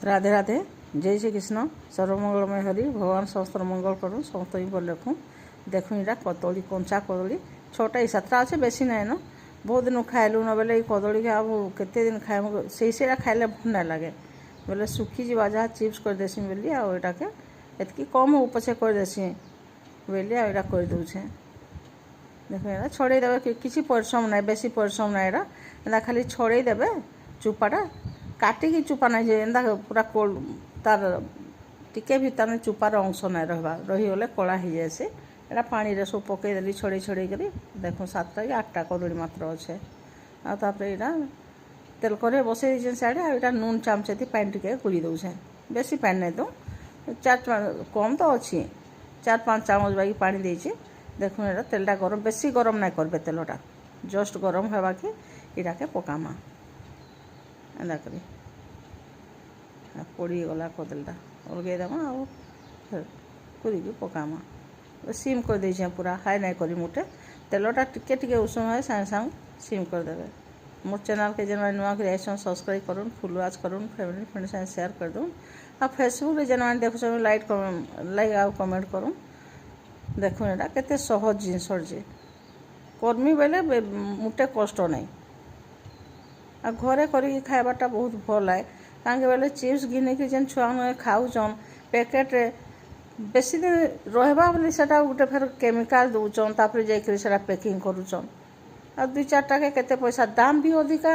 राधे राधे। जय श्री कृष्ण। सर्वमंगलमय हरि। भगवान सहस्त्र मंगल करूँ समस्त पर लिखूँ। देखूँ यहाँ कदली कंचा कदली छोटा ही 7टा अच्छे बेसी ना न बहुत दिन खाइलु न बेले कदली के अब केते दिन खाए से खाइले भल ना लगे बोले सुखी जा जहाँ चिप्स कर देसी बोली आटा के एतकी कम हो पछे कर देसी बोली आटा कर दूचे। देख यहाँ छड़े देवे किसी परिश्रम ना बेसी परिश्रम ना यहाँ खाली छड़े देवे चुपाटा काटिकी चुपा ना एंदा पूरा कोल तार टिके भी तार चुपार अंश ना रहा रहीगले कला हो जाए एटा पानी रे सब पकईदेली छड़े छड़े कर देखो 7टा कि 8टा कदली मात्र अच्छे आपर यहाँ तेल करे बसई दीजिए सियाड़े आटा नून चामचे थी पानी टिके गुरी दौचे बेसी पानी नहीं तो 4 कम तो अच्छी 4-5 चामच बाकी पानी देचे। देखो यहाँ तेलटा गरम बेसी गरम ना करबे तेलटा जस्ट गरम होगा कि इटा के पकामा एंदा करी पड़ी गला कदलटा अलगे देमा आ फिर पकामा सीम कर दे पूरा हाई नहीं करी मुटे तेलटा टिके टिके उषुम है सागे सागे सीम कर देवे। मोर चैनल के जेन नुआ कर सब्सक्राइब करूँ फुल वाच करूँ फैमिली फ्रेंड साथ शेयर कर दूँ आ फेसबुक रे जेन देखुछ लाइक आ कमेंट करूँ। देखो यहाँ केते सहज जिनस जे कर्मी बेले मुटे कष्ट नहीं आ घरे करी खाइबाटा बहुत भल है कहीं बेले चिप्स घिनिक जेन छुआ खाऊन पैकेट रे बेसी दिन रहा बोली से गोटे फेर केमिकाल दौन तापर जा पैकिंग करुचन आ 2-4 टाके केते पैसा दाम भी अधिका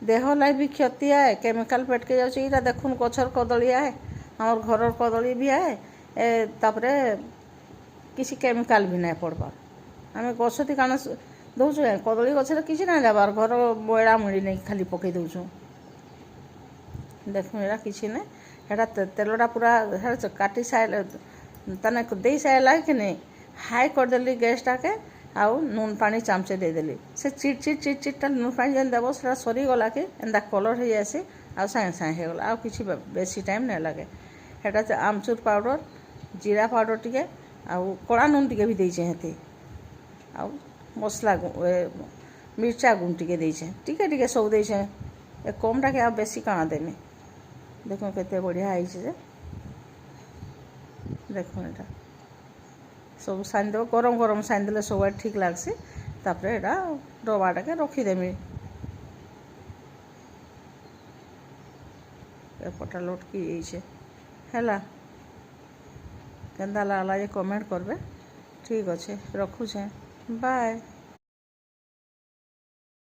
देह लाई भी क्षति आए केमिकाल पेटके जाऊँ देखुन गछर कदली आए आम घर कदली भी आए तापर किसी केमिकाल भी नहीं पड़वा आम गछ थी काण दौचु कदली गचर किसी ना जाबार घर बड़ा मुड़ी नहीं खाली पकई दौचु। देखो यहाँ किसी ना यहाँ तेलटा पूरा काटी सारे तने दे सारा कि नहीं हाई करदेली गैसटा के आउ नून पानी चामचे देदेली से चिट चिट चिट चिट्टा नून पानी जेन देव से सरीगला कि एंता कलर हो जाए आउ सागे सागे होगला आउ किसी बेसी टाइम नहीं लगे। हेटा आमचूर पाउडर जीरा पाउडर टिके आउ कड़ा नून टिके भी देचे हेती आउ मसला मिर्चा गुंड टिके देचे टिके टिके सब देचे कमटा के आ बेसी काना देमी। देखो केते बढ़िया आई जे देखो यहाँ सब सानी देव गरम गरम सानी देले सब ठीक लगसी तापर यहाँ डबाटा के रखीदेमी एपटा लटकी है केन्दा लागला जे कमेंट करबे। ठीक अच्छे रखुचे बाय।